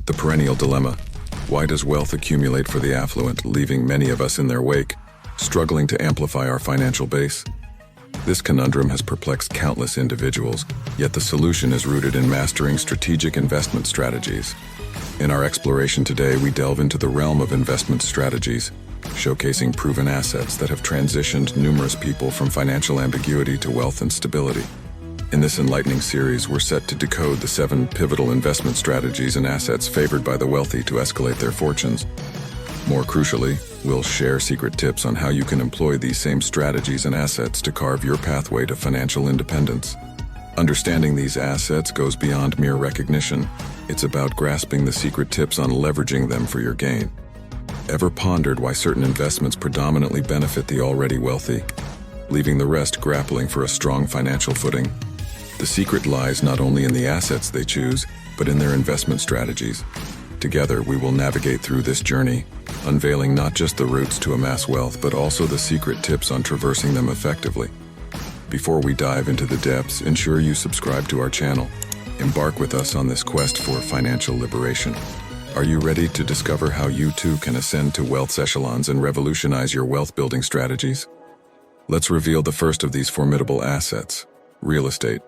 The perennial dilemma. Why does wealth accumulate for the affluent, leaving many of us in their wake, struggling to amplify our financial base? This conundrum has perplexed countless individuals, yet the solution is rooted in mastering strategic investment strategies. In our exploration today, we delve into the realm of investment strategies, showcasing proven assets that have transitioned numerous people from financial ambiguity to wealth and stability. In this enlightening series, we're set to decode the 7 pivotal investment strategies and assets favored by the wealthy to escalate their fortunes. More crucially, we'll share secret tips on how you can employ these same strategies and assets to carve your pathway to financial independence. Understanding these assets goes beyond mere recognition. It's about grasping the secret tips on leveraging them for your gain. Ever pondered why certain investments predominantly benefit the already wealthy, leaving the rest grappling for a strong financial footing? The secret lies not only in the assets they choose, but in their investment strategies. Together, we will navigate through this journey, unveiling not just the routes to amass wealth, but also the secret tips on traversing them effectively. Before we dive into the depths, ensure you subscribe to our channel. Embark with us on this quest for financial liberation. Are you ready to discover how you too can ascend to wealth's echelons and revolutionize your wealth-building strategies? Let's reveal the first of these formidable assets: real estate.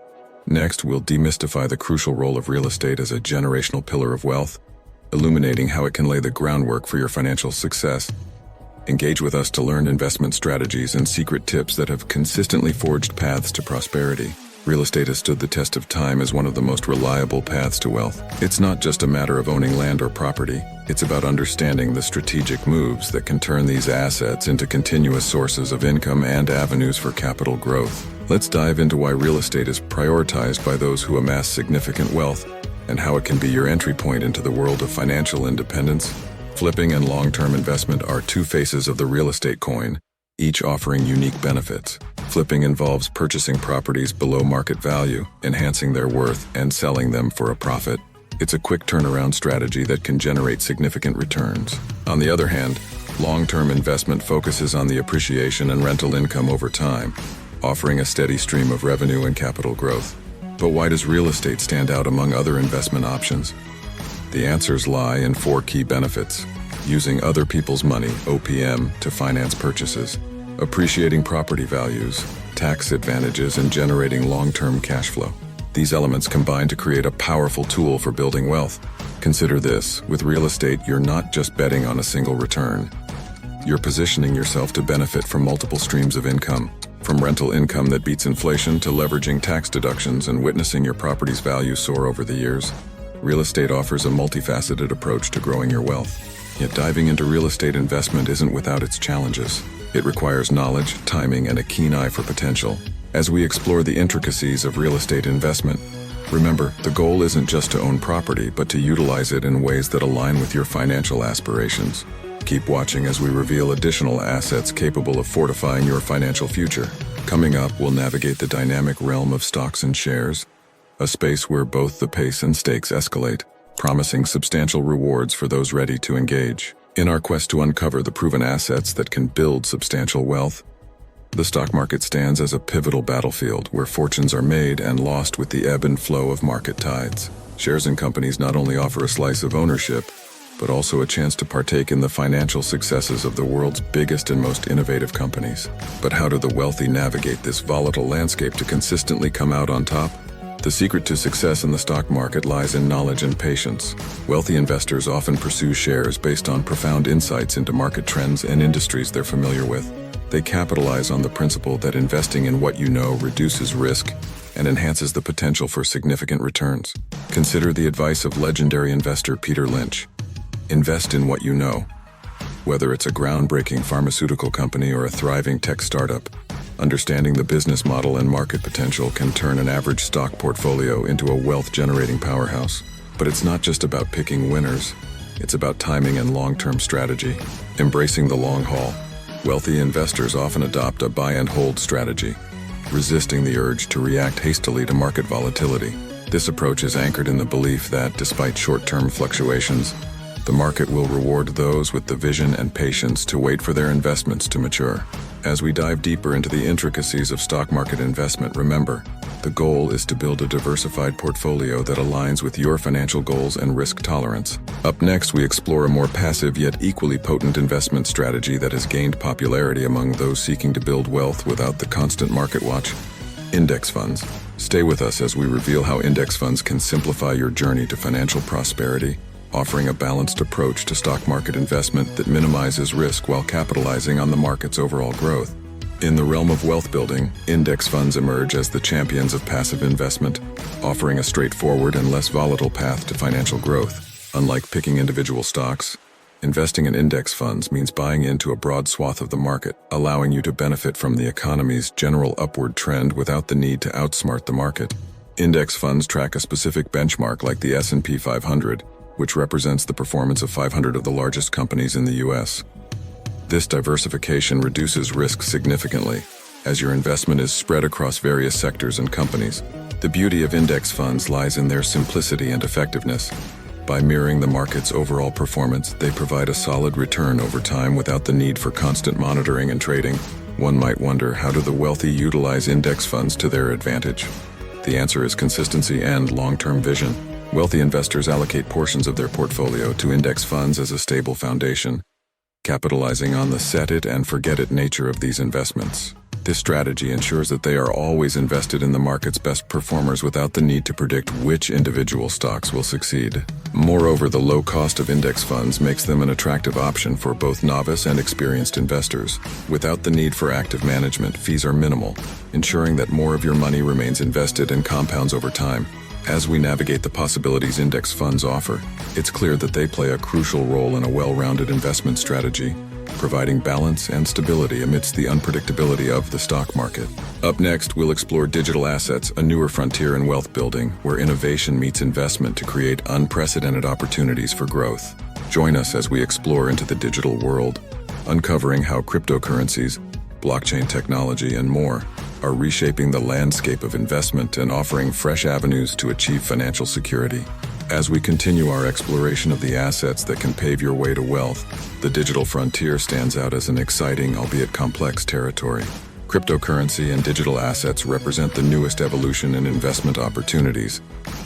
Next, we'll demystify the crucial role of real estate as a generational pillar of wealth, illuminating how it can lay the groundwork for your financial success. Engage with us to learn investment strategies and secret tips that have consistently forged paths to prosperity. Real estate has stood the test of time as one of the most reliable paths to wealth. It's not just a matter of owning land or property. It's about understanding the strategic moves that can turn these assets into continuous sources of income and avenues for capital growth. Let's dive into why real estate is prioritized by those who amass significant wealth, and how it can be your entry point into the world of financial independence. Flipping and long-term investment are two faces of the real estate coin, each offering unique benefits. Flipping involves purchasing properties below market value, enhancing their worth, and selling them for a profit. It's a quick turnaround strategy that can generate significant returns. On the other hand, long-term investment focuses on the appreciation and rental income over time, offering a steady stream of revenue and capital growth. But why does real estate stand out among other investment options? The answers lie in 4 key benefits: using other people's money, OPM, to finance purchases, appreciating property values, tax advantages, and generating long-term cash flow. These elements combine to create a powerful tool for building wealth. Consider this: with real estate, you're not just betting on a single return. You're positioning yourself to benefit from multiple streams of income, from rental income that beats inflation to leveraging tax deductions and witnessing your property's value soar over the years. Real estate offers a multifaceted approach to growing your wealth. Yet diving into real estate investment isn't without its challenges. It requires knowledge, timing, and a keen eye for potential. As we explore the intricacies of real estate investment, remember, the goal isn't just to own property, but to utilize it in ways that align with your financial aspirations. Keep watching as we reveal additional assets capable of fortifying your financial future. Coming up, we'll navigate the dynamic realm of stocks and shares, a space where both the pace and stakes escalate, promising substantial rewards for those ready to engage. In our quest to uncover the proven assets that can build substantial wealth, the stock market stands as a pivotal battlefield where fortunes are made and lost with the ebb and flow of market tides. Shares in companies not only offer a slice of ownership, but also a chance to partake in the financial successes of the world's biggest and most innovative companies. But how do the wealthy navigate this volatile landscape to consistently come out on top? The secret to success in the stock market lies in knowledge and patience. Wealthy investors often pursue shares based on profound insights into market trends and industries they're familiar with. They capitalize on the principle that investing in what you know reduces risk and enhances the potential for significant returns. Consider the advice of legendary investor Peter Lynch. Invest in what you know. Whether it's a groundbreaking pharmaceutical company or a thriving tech startup, understanding the business model and market potential can turn an average stock portfolio into a wealth-generating powerhouse. But it's not just about picking winners, it's about timing and long-term strategy. Embracing the long haul, wealthy investors often adopt a buy-and-hold strategy, resisting the urge to react hastily to market volatility. This approach is anchored in the belief that, despite short-term fluctuations, the market will reward those with the vision and patience to wait for their investments to mature. As we dive deeper into the intricacies of stock market investment, remember, The goal is to build a diversified portfolio that aligns with your financial goals and risk tolerance. Up next, we explore a more passive yet equally potent investment strategy that has gained popularity among those seeking to build wealth without the constant market watch: index funds. Stay with us as we reveal how index funds can simplify your journey to financial prosperity, offering a balanced approach to stock market investment that minimizes risk while capitalizing on the market's overall growth. In the realm of wealth building, index funds emerge as the champions of passive investment, offering a straightforward and less volatile path to financial growth. Unlike picking individual stocks, investing in index funds means buying into a broad swath of the market, allowing you to benefit from the economy's general upward trend without the need to outsmart the market. Index funds track a specific benchmark like the S&P 500, which represents the performance of 500 of the largest companies in the U.S. This diversification reduces risk significantly, as your investment is spread across various sectors and companies. The beauty of index funds lies in their simplicity and effectiveness. By mirroring the market's overall performance, they provide a solid return over time without the need for constant monitoring and trading. One might wonder, how do the wealthy utilize index funds to their advantage? The answer is consistency and long-term vision. Wealthy investors allocate portions of their portfolio to index funds as a stable foundation, capitalizing on the set-it-and-forget-it nature of these investments. This strategy ensures that they are always invested in the market's best performers without the need to predict which individual stocks will succeed. Moreover, the low cost of index funds makes them an attractive option for both novice and experienced investors. Without the need for active management, fees are minimal, ensuring that more of your money remains invested and compounds over time. As we navigate the possibilities index funds offer, it's clear that they play a crucial role in a well-rounded investment strategy, providing balance and stability amidst the unpredictability of the stock market. Up next, we'll explore digital assets, a newer frontier in wealth building, where innovation meets investment to create unprecedented opportunities for growth. Join us as we explore into the digital world, uncovering how cryptocurrencies, blockchain technology, and more are reshaping the landscape of investment and offering fresh avenues to achieve financial security. As we continue our exploration of the assets that can pave your way to wealth, the digital frontier stands out as an exciting, albeit complex, territory. Cryptocurrency and digital assets represent the newest evolution in investment opportunities,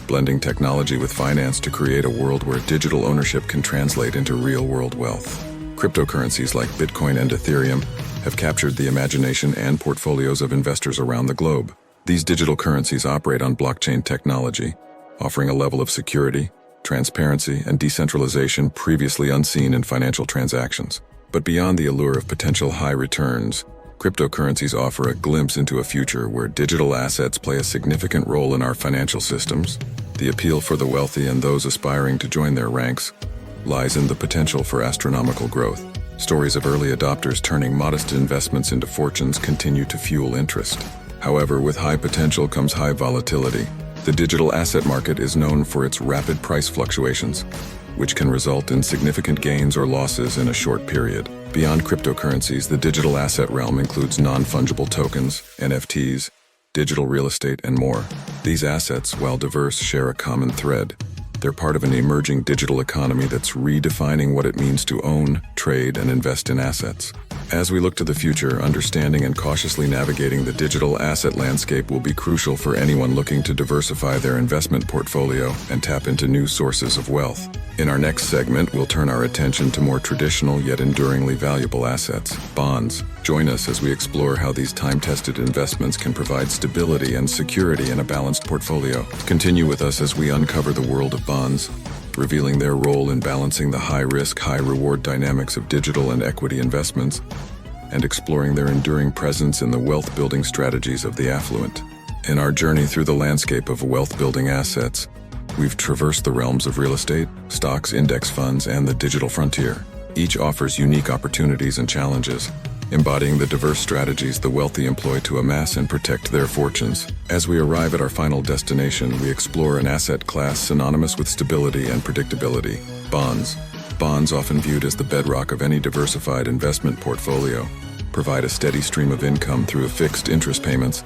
blending technology with finance to create a world where digital ownership can translate into real-world wealth. Cryptocurrencies like Bitcoin and Ethereum have captured the imagination and portfolios of investors around the globe. These digital currencies operate on blockchain technology, offering a level of security, transparency, and decentralization previously unseen in financial transactions. But beyond the allure of potential high returns, cryptocurrencies offer a glimpse into a future where digital assets play a significant role in our financial systems. The appeal for the wealthy and those aspiring to join their ranks lies in the potential for astronomical growth. Stories of early adopters turning modest investments into fortunes continue to fuel interest. However, with high potential comes high volatility. The digital asset market is known for its rapid price fluctuations, which can result in significant gains or losses in a short period. Beyond cryptocurrencies, the digital asset realm includes non-fungible tokens, NFTs, digital real estate, and more. These assets, while diverse, share a common thread. They're part of an emerging digital economy that's redefining what it means to own, trade, and invest in assets. As we look to the future, understanding and cautiously navigating the digital asset landscape will be crucial for anyone looking to diversify their investment portfolio and tap into new sources of wealth. In our next segment, we'll turn our attention to more traditional yet enduringly valuable assets, bonds. Join us as we explore how these time-tested investments can provide stability and security in a balanced portfolio. Continue with us as we uncover the world of bonds, revealing their role in balancing the high-risk, high-reward dynamics of digital and equity investments, and exploring their enduring presence in the wealth-building strategies of the affluent. In our journey through the landscape of wealth-building assets, we've traversed the realms of real estate, stocks, index funds, and the digital frontier. Each offers unique opportunities and challenges, embodying the diverse strategies the wealthy employ to amass and protect their fortunes. As we arrive at our final destination, we explore an asset class synonymous with stability and predictability: bonds. Bonds, often viewed as the bedrock of any diversified investment portfolio, provide a steady stream of income through fixed interest payments,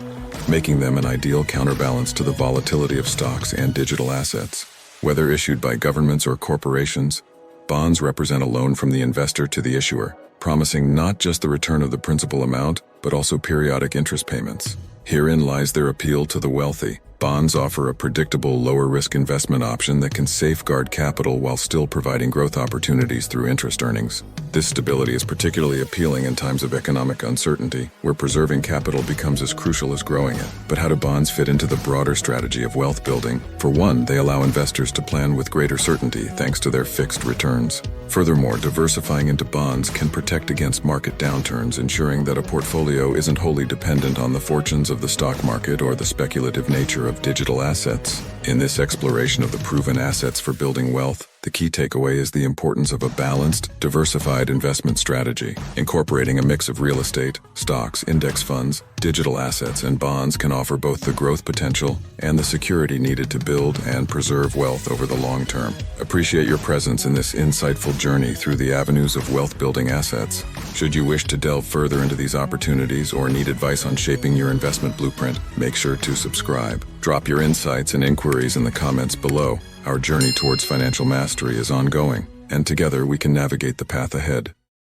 making them an ideal counterbalance to the volatility of stocks and digital assets. Whether issued by governments or corporations, bonds represent a loan from the investor to the issuer, promising not just the return of the principal amount, but also periodic interest payments. Herein lies their appeal to the wealthy. Bonds offer a predictable, lower-risk investment option that can safeguard capital while still providing growth opportunities through interest earnings. This stability is particularly appealing in times of economic uncertainty, where preserving capital becomes as crucial as growing it. But how do bonds fit into the broader strategy of wealth building? For one, they allow investors to plan with greater certainty thanks to their fixed returns. Furthermore, diversifying into bonds can protect against market downturns, ensuring that a portfolio isn't wholly dependent on the fortunes of the stock market or the speculative nature of digital assets. In this exploration of the proven assets for building wealth, the key takeaway is the importance of a balanced, diversified investment strategy. Incorporating a mix of real estate, stocks, index funds, digital assets, and bonds can offer both the growth potential and the security needed to build and preserve wealth over the long term. Appreciate your presence in this insightful journey through the avenues of wealth-building assets. Should you wish to delve further into these opportunities or need advice on shaping your investment blueprint, make sure to subscribe. Drop your insights and inquiries in the comments below. Our journey towards financial mastery is ongoing, and together we can navigate the path ahead.